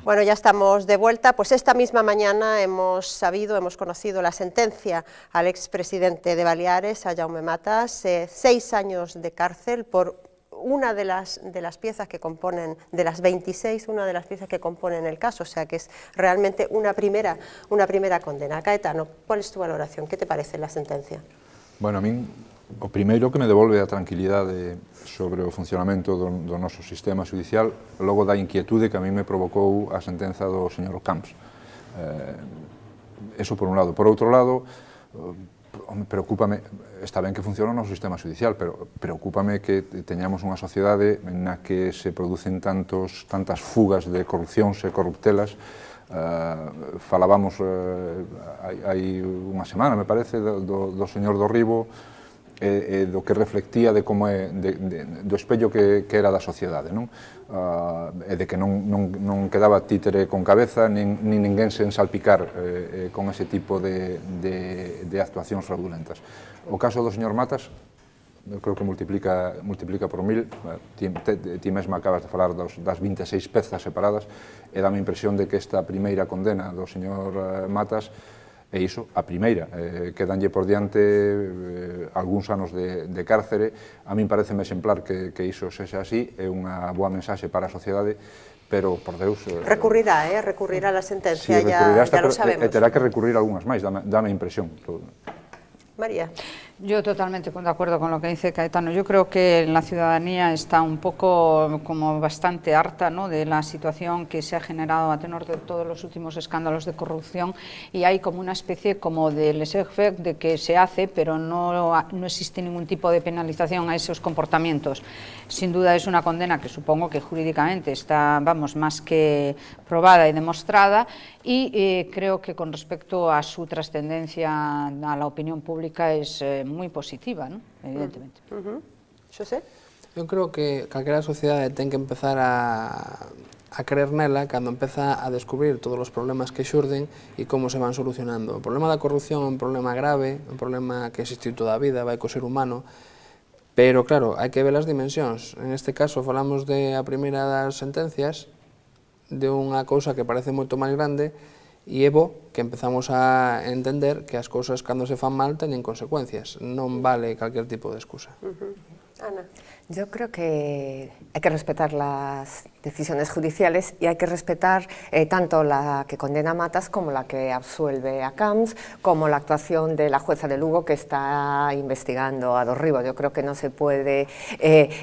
Bueno, ya estamos de vuelta. Pues esta misma mañana hemos conocido la sentencia al expresidente de Baleares, a Jaume Matas, 6 años de cárcel por una de las piezas que componen, de las 26, una de las piezas que componen el caso, o sea que es realmente una primera condena. Caetano, ¿cuál es tu valoración? ¿Qué te parece la sentencia? Bueno, a min, o primeiro que me devolve a tranquilidade sobre o funcionamento do noso sistema judicial, logo da inquietude que a mí me provocou a sentenza do señor Camps. Eso por un lado. Por outro lado, preocúpame, está ben que funciona o noso sistema judicial, pero preocúpame que teñamos unha sociedade na que se producen tantas fugas de corrupcións e corruptelas. Falábamos hai unha semana, me parece, do señor Dorribo, do que reflectía de como é do espello que era da sociedade, non? E de que non quedaba títere con cabeza, nin ninguén se ensalpicar con ese tipo de actuacións fraudulentas. O caso do señor Matas, eu creo que multiplica por 1000, ti mesma acabas de falar das 26 pezas separadas, e dame a impresión de que esta primeira condena do señor Matas é iso, a primeira, quedanlle por diante algúns anos de cárcere. A min pareceme exemplar que iso sexa así, é unha boa mensaxe para a sociedade, pero, por Deus... Recurrirá a sentencia, sí, ya lo sabemos. E terá que recurrir algunhas máis, dame a impresión. María. Yo totalmente de acuerdo con lo que dice Caetano. Yo creo que la ciudadanía está un poco como bastante harta, ¿no?, de la situación que se ha generado a tenor de todos los últimos escándalos de corrupción, y hay como una especie como de laissez-faire de que se hace, pero no existe ningún tipo de penalización a esos comportamientos. Sin duda es una condena que supongo que jurídicamente está, vamos, más que probada y demostrada, y creo que con respecto a su trascendencia a la opinión pública es muy positiva, ¿no?, evidentemente. Xosé? Eu creo que calquera sociedade ten que empezar a creer nela cando empeza a descubrir todos os problemas que xurden e como se van solucionando. O problema da corrupción é un problema grave, un problema que existiu toda a vida, vai co ser humano, pero claro, hai que ver as dimensións. En este caso falamos de a primeira das sentencias, de unha cousa que parece moito máis grande, e é bo que empezamos a entender que as cousas cando se fan mal teñen consecuencias, non vale calquer tipo de excusa. Ana. Yo creo que hay que respetar las decisiones judiciales y hay que respetar tanto la que condena a Matas como la que absuelve a Camps, como la actuación de la jueza de Lugo que está investigando a Dorribo. Yo creo que no se puede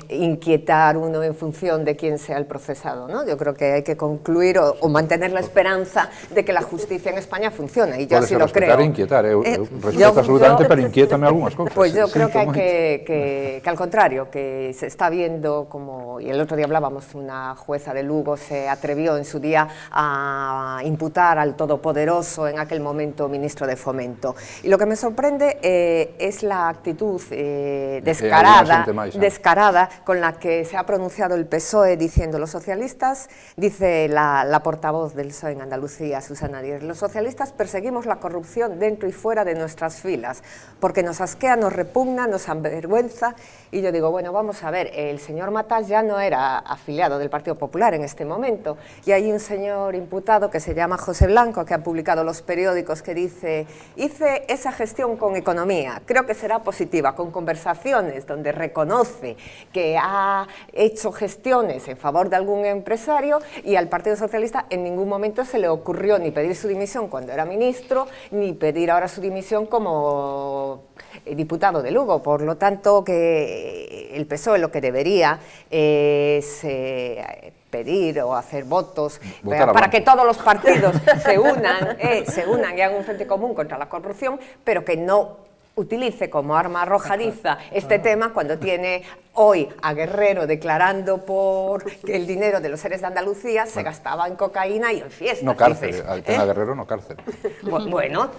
inquietar uno en función de quién sea el procesado, ¿no? Yo creo que hay que concluir o mantener la esperanza de que la justicia en España funcione, y yo así lo creo. Pode ser respetar e inquietar, respeto absolutamente, pero inquiétame algunhas cousas. Pues yo creo que hay que al contrario, que se está viendo como, y el otro día hablábamos, una jueza de Lugo se atrevió en su día a imputar al todopoderoso, en aquel momento ministro de Fomento. Y lo que me sorprende es la actitud descarada con la que se ha pronunciado el PSOE diciendo los socialistas, dice la portavoz del PSOE en Andalucía, Susana Díez, los socialistas perseguimos la corrupción dentro y fuera de nuestras filas, porque nos asquea, nos repugna, nos avergüenza. Y yo digo, bueno, vamos a ver, el señor Matas ya no era afiliado del Partido Popular en este momento, y hay un señor imputado que se llama José Blanco, que ha publicado los periódicos, que dice, hice esa gestión con economía, creo que será positiva, con conversaciones donde reconoce que ha hecho gestiones en favor de algún empresario, y al Partido Socialista en ningún momento se le ocurrió ni pedir su dimisión cuando era ministro, ni pedir ahora su dimisión como diputado de Lugo. Por lo tanto, que el PSOE lo que debería es pedir o hacer votos para que todos los partidos se unan y hagan un frente común contra la corrupción, pero que no utilice como arma arrojadiza este tema cuando tiene hoy a Guerrero declarando por que el dinero de los seres de Andalucía se gastaba en cocaína y en fiestas. No cárcel, a Guerrero no cárcel. Bueno,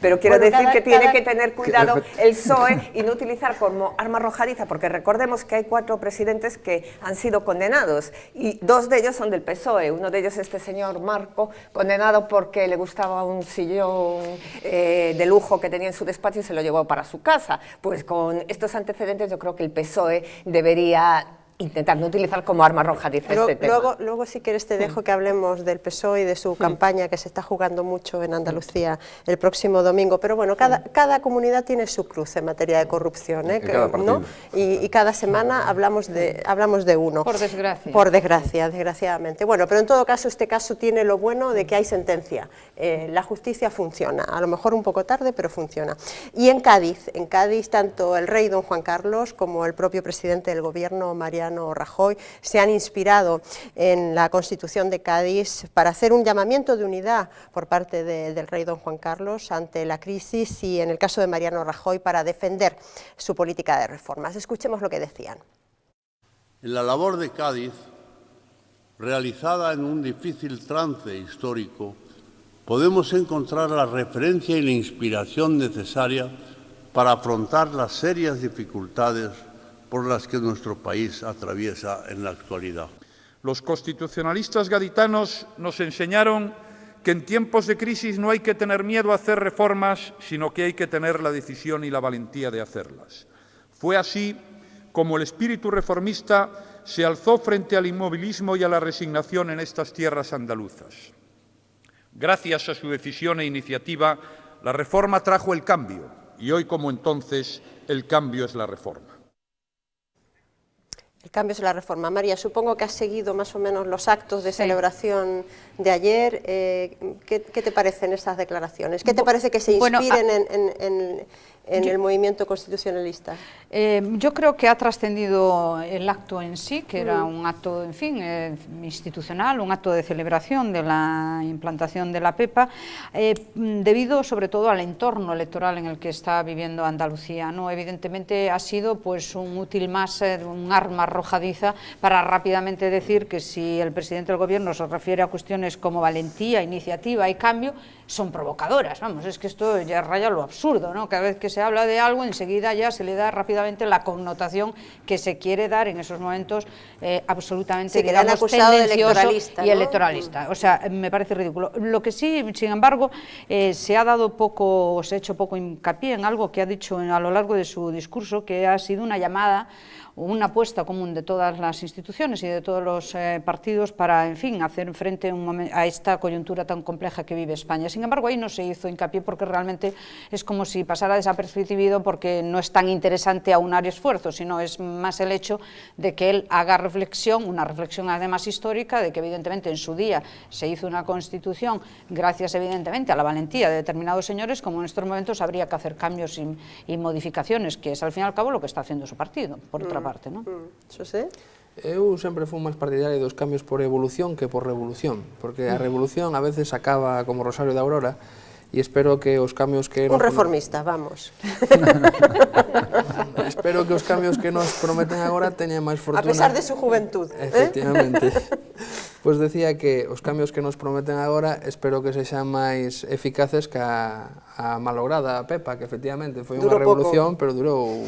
pero quiero decir que tiene que tener cuidado el PSOE y no utilizar como arma arrojadiza, porque recordemos que hay 4 presidentes que han sido condenados y 2 de ellos son del PSOE. Uno de ellos, este señor Marco, condenado porque le gustaba un sillón de lujo que tenía en su despacho y se lo llevó para su casa. Pues con estos antecedentes yo creo que el PSOE debería Intentar no utilizar como arma arrojadiza este tema. Luego, si quieres, te dejo que hablemos del PSOE y de su campaña, que se está jugando mucho en Andalucía el próximo domingo. Pero bueno, cada comunidad tiene su cruz en materia de corrupción, ¿no? Y cada semana hablamos de uno. Por desgracia. Por desgracia, desgraciadamente. Bueno, pero en todo caso, este caso tiene lo bueno de que hay sentencia. La justicia funciona, a lo mejor un poco tarde, pero funciona. Y en Cádiz, tanto el rey don Juan Carlos como el propio presidente del gobierno, Mariano Rajoy, se han inspirado en la Constitución de Cádiz para hacer un llamamiento de unidad por parte del rey don Juan Carlos ante la crisis y, en el caso de Mariano Rajoy, para defender su política de reformas. Escuchemos lo que decían. En la labor de Cádiz, realizada en un difícil trance histórico, podemos encontrar la referencia y la inspiración necesaria para afrontar las serias dificultades por las que nuestro país atraviesa en la actualidad. Los constitucionalistas gaditanos nos enseñaron que en tiempos de crisis no hay que tener miedo a hacer reformas, sino que hay que tener la decisión y la valentía de hacerlas. Fue así como el espíritu reformista se alzó frente al inmovilismo y a la resignación en estas tierras andaluzas. Gracias a su decisión e iniciativa, la reforma trajo el cambio, y hoy como entonces, el cambio es la reforma. El cambio es la reforma. María, supongo que has seguido más o menos los actos de celebración de ayer. ¿Qué te parecen esas declaraciones? ¿Qué te parece que se inspiren en el movimiento constitucionalista? Yo creo que ha trascendido el acto en sí, que era un acto, en fin, institucional, un acto de celebración de la implantación de la PEPA, debido sobre todo al entorno electoral en el que está viviendo Andalucía, ¿no? Evidentemente ha sido pues un útil más, un arma arrojadiza para rápidamente decir que si el presidente del gobierno se refiere a cuestiones como valentía, iniciativa y cambio, son provocadoras. Vamos, es que esto ya raya lo absurdo, ¿no? Cada vez que se habla de algo, enseguida ya se le da rápidamente la connotación que se quiere dar en esos momentos absolutamente, sí, digamos, tendencioso y ¿no? Electoralista. O sea, me parece ridículo. Lo que sí, sin embargo, se ha hecho poco hincapié en algo que ha dicho a lo largo de su discurso, que ha sido una llamada, una apuesta común de todas las instituciones y de todos los partidos para, en fin, hacer frente a esta coyuntura tan compleja que vive España. Sin embargo, ahí no se hizo hincapié porque realmente es como si pasara desapercibido, porque no es tan interesante aunar esfuerzos, sino es más el hecho de que él haga reflexión, una reflexión además histórica, de que evidentemente en su día se hizo una Constitución gracias evidentemente a la valentía de determinados señores, como en estos momentos habría que hacer cambios y modificaciones, que es al fin y al cabo lo que está haciendo su partido, por otra parte, ¿no? Xosé? Eu sempre fui máis partidario dos cambios por evolución que por revolución, porque a revolución a veces acaba como Rosario de Aurora, e espero que os cambios que... Un reformista, vamos. Espero que os cambios que nos prometen agora teñan máis fortuna... A pesar de su juventud. Efectivamente. Pois decía que os cambios que nos prometen agora espero que sexan máis eficaces que a malograda PEPA, que efectivamente foi unha revolución, pero durou...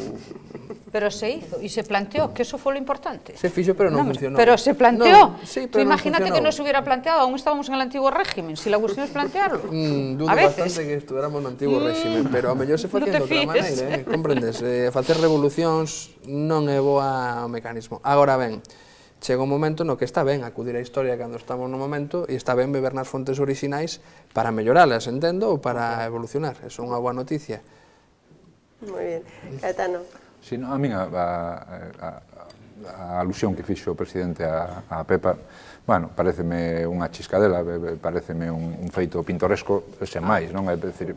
Pero se hizo y se planteó, que eso fue lo importante. Se fixo, pero non funcionou. Pero se planteó. No, sí, pero tú imagínate no que no se hubiera planteado, aún estábamos en el antiguo régimen, si la cuestión es plantearlo. Dudo bastante que estuéramos no antiguo régimen, pero a mellor se facía de outra maneira, comprendes? Facer revolucións non é boa o mecanismo. Agora ben, chega un momento no que está ben acudir á historia cando estamos no momento e está ben beber nas fontes orixinais para melloralas, entendo, ou para evolucionar. Eso é unha boa noticia. Moi ben. Caetano. Sí, no, a min a alusión que fixo o presidente a PEPA, bueno, pareceme unha chiscadela, pareceme un feito pintoresco, sen máis, non? É dicir,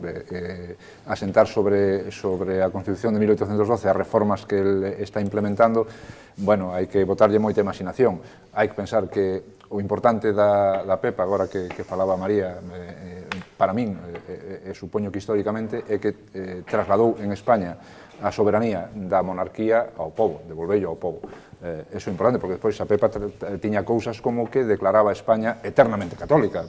asentar sobre a Constitución de 1812 as reformas que ele está implementando, bueno, hai que botarlle moita imaginación. Hai que pensar que o importante da PEPA, agora que falaba María, para min, e supoño que históricamente, é que trasladou en España a soberanía da monarquía ao pobo, devolvello ao pobo. Eso é importante, porque despois a PEPA tiña cousas como que declaraba a España eternamente católica.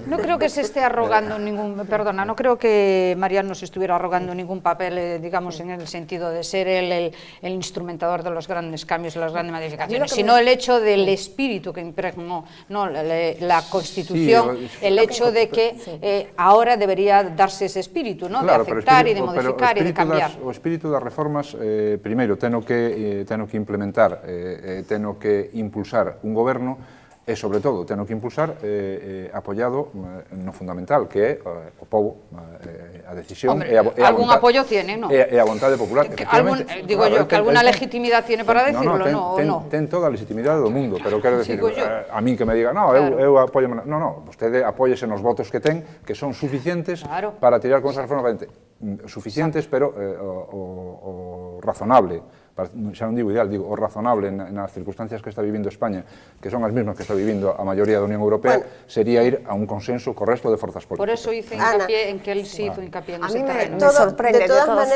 No creo que se esté arrogando ningún, perdona, no creo que Mariano se estuviera arrogando ningún papel, digamos, en el sentido de ser el instrumentador de los grandes cambios y las grandes modificaciones, sino el hecho del espíritu que impregnó la Constitución, el hecho de que ahora debería darse ese espíritu, ¿no? De aceptar y de modificar y de cambiar. O espíritu das reformas, primeiro, teno que implementar teno que impulsar un goberno e, sobre todo, teno que impulsar apoiado no fundamental, que é o povo, a decisión Hombre, e a algún vontade, apoyo tiene, ¿no? e a vontade popular. Digo yo, que alguna legitimidad tiene para decirlo, ¿no? Ten toda a legitimidade do mundo, pero quero decir, Digo yo. a min que me diga, no, eu apoio... No, vostede apóyese nos votos que ten, que son suficientes para tirar con esa reforma para diante. Suficientes, pero o razonable, xa non digo ideal, digo o razonable nas circunstancias que está vivindo España, que son as mesmas que está vivindo a maioría da Unión Europea, sería ir a un consenso co resto de forzas políticas. Por eso hice hincapié en que él sí hizo hincapié en ese terreno. me sorprende, de todas formas.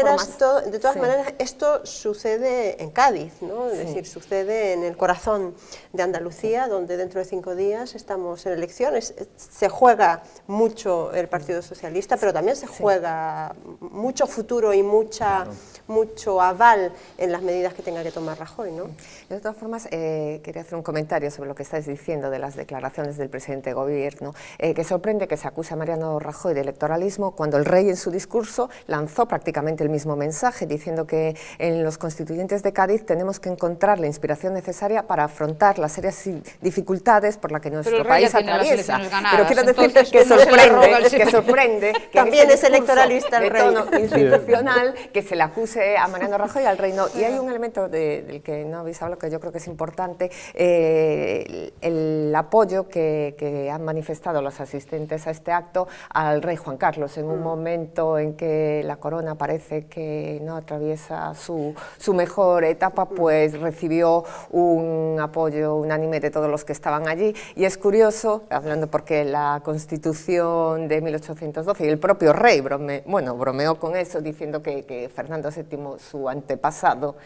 maneras, esto sucede en Cádiz, ¿no? Es decir, sucede en el corazón de Andalucía, donde dentro de 5 días estamos en elecciones. Se juega mucho el Partido Socialista, pero también se juega mucho futuro y mucho aval en las medidas que tenga que tomar Rajoy, ¿no? De todas formas, quería hacer un comentario sobre lo que estáis diciendo de las declaraciones del presidente de gobierno, que sorprende que se acuse a Mariano Rajoy de electoralismo cuando el rey en su discurso lanzó prácticamente el mismo mensaje, diciendo que en los constituyentes de Cádiz tenemos que encontrar la inspiración necesaria para afrontar las serias dificultades por las que nuestro país atraviesa. Pero quiero decirte que sorprende que también en es electoralista el rey. de tono institucional que se le acuse a Mariano Rajoy y al rey no. Y hay un elemento del que no habéis hablado que yo creo que es importante, el apoyo que han manifestado los asistentes a este acto al rey Juan Carlos en un momento en que la corona parece que no atraviesa su mejor etapa, pues recibió un apoyo unánime de todos los que estaban allí. Y es curioso, hablando porque la Constitución de 1812 y el propio rey bromeó con eso, diciendo que Fernando VII, su antepasado,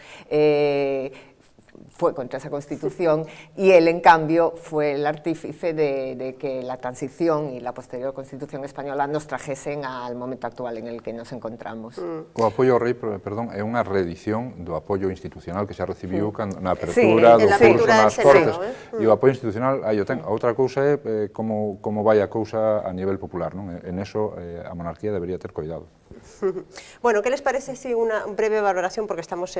fue contra esa Constitución y él, en cambio, fue el artífice de que la transición y la posterior Constitución española nos trajesen al momento actual en el que nos encontramos. O apoio ao rei, perdón, é unha reedición do apoio institucional que xa recibiu na apertura do curso nas Cortes. E o apoio institucional aí o ten. A outra cousa é como vai a cousa a nivel popular, non? En eso a monarquía debería ter cuidado. Bueno, ¿qué les parece si una breve valoración? Porque estamos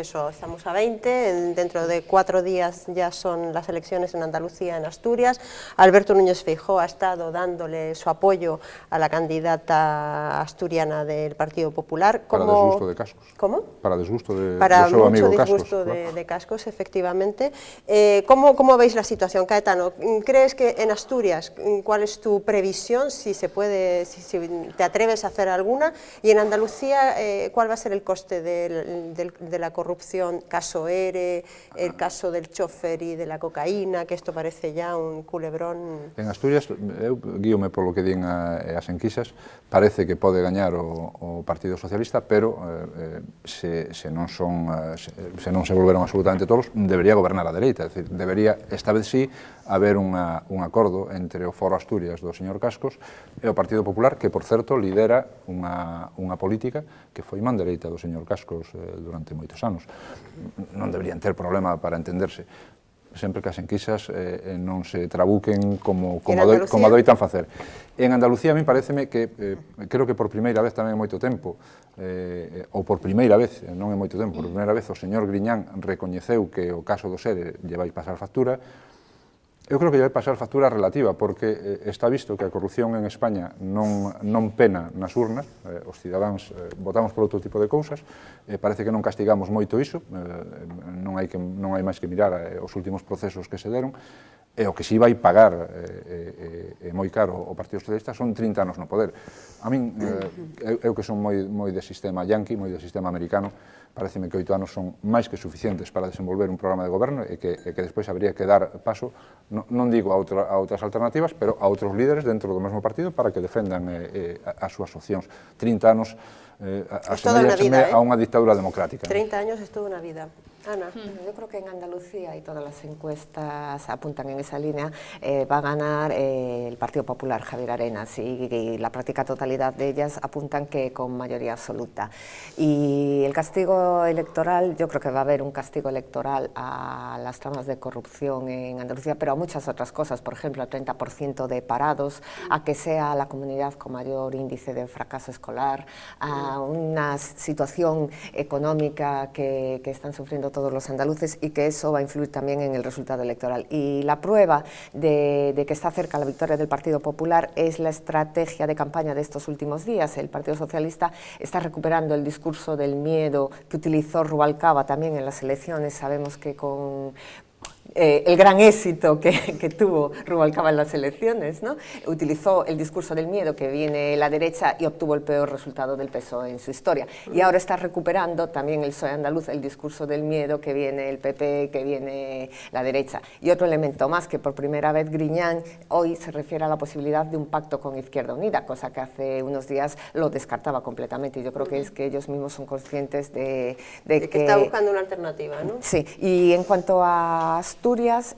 a 20, dentro de 4 días ya son las elecciones en Andalucía, en Asturias. Alberto Núñez Feijóo ha estado dándole su apoyo a la candidata asturiana del Partido Popular. Para desgusto de Cascos. ¿Cómo? Para desgusto de Para su amigo mucho Cascos. disgusto de Cascos, efectivamente. ¿Cómo veis la situación, Caetano? ¿Crees que en Asturias, cuál es tu previsión, si se puede, si te atreves a hacer alguna? Y en Andalucía, ¿cuál va a ser el coste de la corrupción? Caso ERE, el caso del chofer y de la cocaína, que esto parece ya un culebrón. En Asturias, eu guíome polo que din as enquisas, parece que pode gañar o Partido Socialista, pero se non se volveron absolutamente todos, debería gobernar a dereita, é dicir, debería, esta vez sí, haber un acordo entre o Foro Asturias do señor Cascos e o Partido Popular, que, por certo, lidera unha política que foi man dereita do señor Cascos durante moitos anos. Non deberían ter problema para entenderse, sempre que as enquisas non se trabuquen como adoitan facer. En Andalucía, a mí pareceme que, creo que por primeira vez tamén en moito tempo, ou por primeira vez, non en moito tempo, por primeira vez o señor Griñán recoñeceu que o caso do SERE lle vai pasar factura. Eu creo que lle vai pasar factura relativa, porque está visto que a corrupción en España non pena nas urnas, os cidadáns votamos por outro tipo de cousas, parece que non castigamos moito iso, non hai máis que mirar os últimos procesos que se deron, e o que si vai pagar moi caro o Partido Socialista son 30 anos no poder. A min, eu que son moi de sistema yanqui, moi de sistema americano, pareceme que 8 anos son máis que suficientes para desenvolver un programa de goberno e que despois habría que dar paso, non digo a outras alternativas, pero a outros líderes dentro do mesmo partido para que defendan as súas opcións. 30 anos aseméllaseme a unha dictadura democrática. 30 años es toda una vida. Ana. Yo creo que en Andalucía, y todas las encuestas apuntan en esa línea, va a ganar el Partido Popular, Javier Arenas, y la práctica totalidad de ellas apuntan que con mayoría absoluta. Y el castigo electoral, yo creo que va a haber un castigo electoral a las tramas de corrupción en Andalucía, pero a muchas otras cosas, por ejemplo, al 30% de parados, a que sea la comunidad con mayor índice de fracaso escolar, a una situación económica que están sufriendo todos los andaluces y que eso va a influir también en el resultado electoral. Y la prueba de que está cerca la victoria del Partido Popular es la estrategia de campaña de estos últimos días. El Partido Socialista está recuperando el discurso del miedo que utilizó Rubalcaba también en las elecciones. Sabemos que con el gran éxito que tuvo Rubalcaba en las elecciones, ¿no? Utilizó el discurso del miedo que viene la derecha y obtuvo el peor resultado del PSOE en su historia. Y ahora está recuperando también el PSOE andaluz el discurso del miedo que viene el PP, que viene la derecha. Y otro elemento más, que por primera vez Griñán hoy se refiere a la posibilidad de un pacto con Izquierda Unida, cosa que hace unos días lo descartaba completamente. Y yo creo que es que ellos mismos son conscientes de que está buscando una alternativa, ¿no? Sí, y en cuanto a Asturias,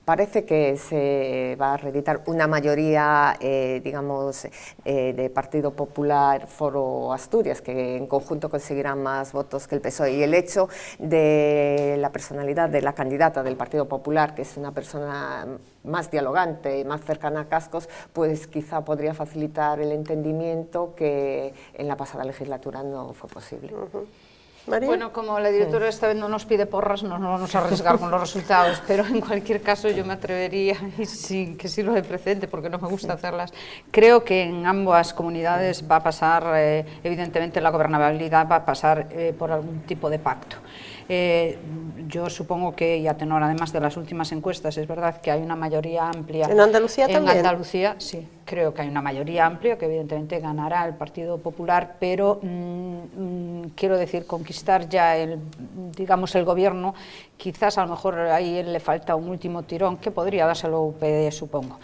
parece que se va a reeditar una mayoría, digamos, de Partido Popular Foro Asturias, que en conjunto conseguirán más votos que el PSOE. Y el hecho de la personalidad de la candidata del Partido Popular, que es una persona más dialogante y más cercana a Cascos, pues quizá podría facilitar el entendimiento que en la pasada legislatura no fue posible. María. Bueno, como la directora esta vez no nos pide porras, no nos vamos a arriesgar con los resultados, pero en cualquier caso yo me atrevería, y sin que sirva de precedente porque no me gusta hacerlas, creo que en ambas comunidades va a pasar, evidentemente la gobernabilidad va a pasar por algún tipo de pacto. Yo supongo que, y a tenor además de las últimas encuestas, es verdad que hay una mayoría amplia. ¿En Andalucía también? En Andalucía, sí, creo que hay una mayoría amplia que evidentemente ganará el Partido Popular, pero quiero decir, conquistar ya el gobierno, quizás a lo mejor ahí le falta un último tirón que podría dárselo UPyD, supongo.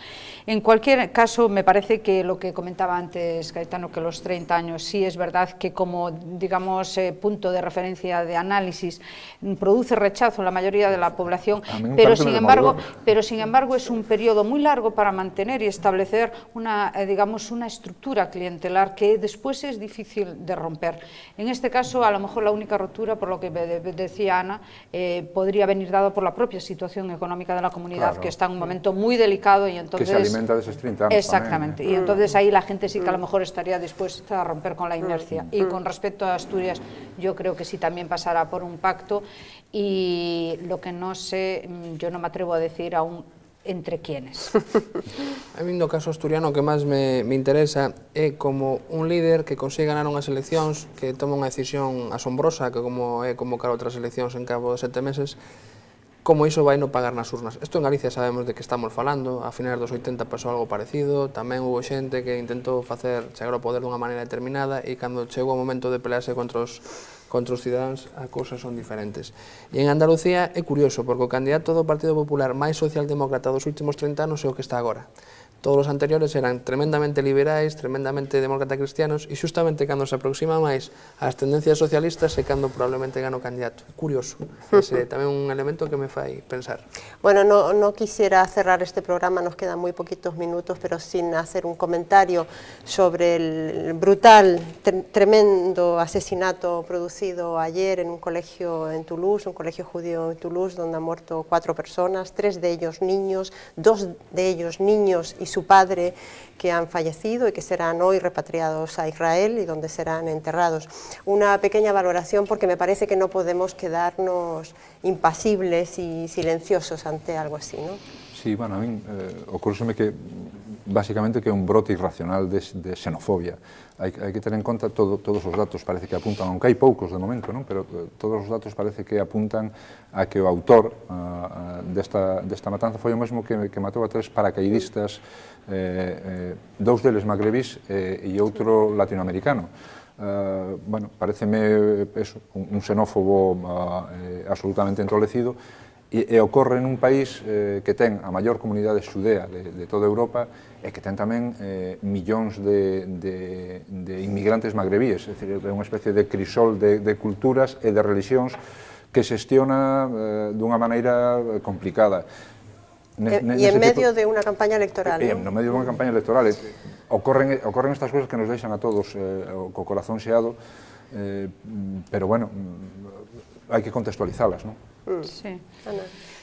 En cualquier caso, me parece que lo que comentaba antes Caetano, que los 30 años, sí es verdad que como, digamos, punto de referencia de análisis produce rechazo en la mayoría de la población, pero sin embargo es un periodo muy largo para mantener y establecer una, digamos, una estructura clientelar que después es difícil de romper. En este caso, a lo mejor la única ruptura, por lo que decía Ana, podría venir dado por la propia situación económica de la comunidad, claro, que está en un momento muy delicado y entonces... Que se alimenta de esos 30 años. Exactamente, también. Y entonces ahí la gente sí que a lo mejor estaría dispuesta a romper con la inercia. Y con respecto a Asturias, yo creo que sí también pasará por un pacto, y lo que no sé, yo no me atrevo a decir aún entre quiénes. A mí no caso asturiano que máis me interesa é como un líder que consiga ganar unhas eleccións, que toma unha decisión asombrosa, que como é convocar outras eleccións en cabo de 7 meses, como iso vai no pagar nas urnas. Isto en Galicia sabemos de que estamos falando, a finais dos 80 pasou algo parecido, tamén hubo xente que intentou chegar ao poder dunha maneira determinada e cando chegou o momento de pelearse contra os cidadáns, as cousas son diferentes. E en Andalucía é curioso, porque o candidato do Partido Popular máis socialdemócrata dos últimos 30 anos é o que está agora. Todos os anteriores eran tremendamente liberais, tremendamente demócrata cristianos, e xustamente cando se aproxima máis ás tendencias socialistas é cando probablemente gana o candidato. É curioso, ese é tamén un elemento que me fai pensar. Bueno, no quisiera cerrar este programa, nos quedan muy poquitos minutos, pero sin hacer un comentario sobre el brutal, tremendo asesinato producido ayer en un colegio en Toulouse, un colegio judío en Toulouse, donde han muerto 4 personas, 3 de ellos niños, 2 de ellos niños y su padre, que han fallecido y que serán hoy repatriados a Israel y donde serán enterrados. Una pequeña valoración, porque me parece que no podemos quedarnos impasibles y silenciosos ante algo así, ¿no? Sí, bueno, a mí ocurre que básicamente que é un brote irracional de xenofobia. Hai que ter en conta todos os datos, parece que apuntan, aunque hai poucos de momento, non? Pero todos os datos parece que apuntan a que o autor desta matanza foi o mesmo que matou a 3 paracaidistas, 2 deles magrebís e outro latinoamericano. Bueno, pareceme un xenófobo absolutamente entolecido, e ocorre nun país que ten a maior comunidade xudea de toda Europa e que ten tamén millóns de inmigrantes magrebíes, é dicir, é unha especie de crisol de culturas e de religións que xestiona dunha maneira complicada. E en medio de unha campaña electoral, ¿no? No medio de unha campaña electoral ocorren estas cousas que nos deixan a todos co corazón xeado, pero bueno, hai que contextualizalas, non? Sí. Ana.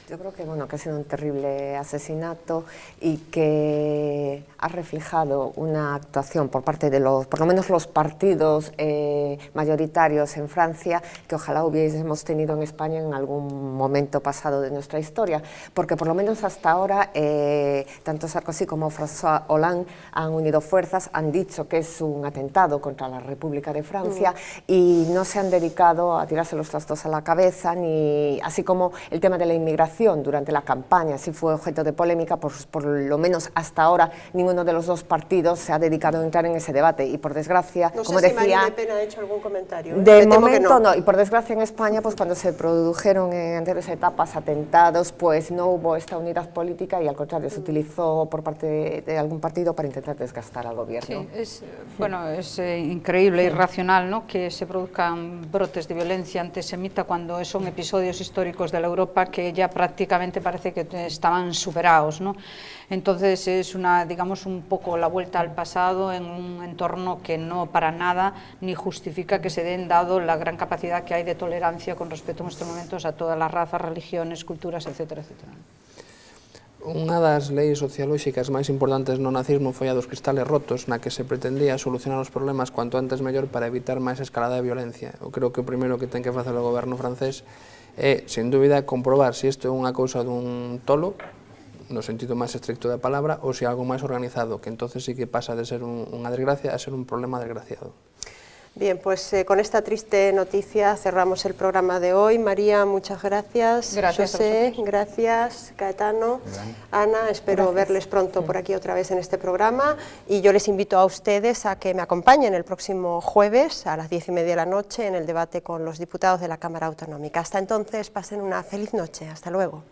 Yo creo que, bueno, que ha sido un terrible asesinato y que ha reflejado una actuación por parte de por lo menos los partidos mayoritarios en Francia, que ojalá hubiésemos tenido en España en algún momento pasado de nuestra historia, porque por lo menos hasta ahora tanto Sarkozy como François Hollande han unido fuerzas, han dicho que es un atentado contra la República de Francia y no se han dedicado a tirarse los trastos a la cabeza, ni así como el tema de la inmigración durante la campaña, sí fue objeto de polémica, por lo menos hasta ahora ninguno de los dos partidos se ha dedicado a entrar en ese debate y por desgracia, no como sé si decía, Marine Le Pen ha hecho algún comentario. De momento no, y por desgracia en España, pues cuando se produjeron en anteriores etapas atentados, pues no hubo esta unidad política y al contrario se utilizó por parte de algún partido para intentar desgastar al gobierno. Sí, es increíble, irracional, ¿no?, que se produzcan brotes de violencia antisemita cuando son episodios históricos de la Europa que ya prácticamente parece que estaban superados, ¿no? Entonces es digamos, un poco la vuelta al pasado en un entorno que no para nada ni justifica que se den, dado la gran capacidad que hay de tolerancia con respecto en estos momentos a todas las razas, religiones, culturas, etcétera, etcétera. Unha das leis sociolóxicas máis importantes no nazismo foi a dos cristales rotos, na que se pretendía solucionar os problemas cuanto antes mellor para evitar máis escalada de violencia. Eu creo que o primeiro que ten que facer o goberno francés é, sen dúbida, comprobar se isto é unha cousa dun tolo, no sentido máis estricto da palabra, ou se é algo máis organizado, que entonces sí que pasa de ser unha desgracia a ser un problema desgraciado. Bien, pues con esta triste noticia cerramos el programa de hoy. María, muchas gracias. Gracias. José, gracias. Caetano, Ana, espero verles pronto por aquí otra vez en este programa y yo les invito a ustedes a que me acompañen el próximo jueves a las 10:30 de la noche en el debate con los diputados de la Cámara Autonómica. Hasta entonces, pasen una feliz noche. Hasta luego.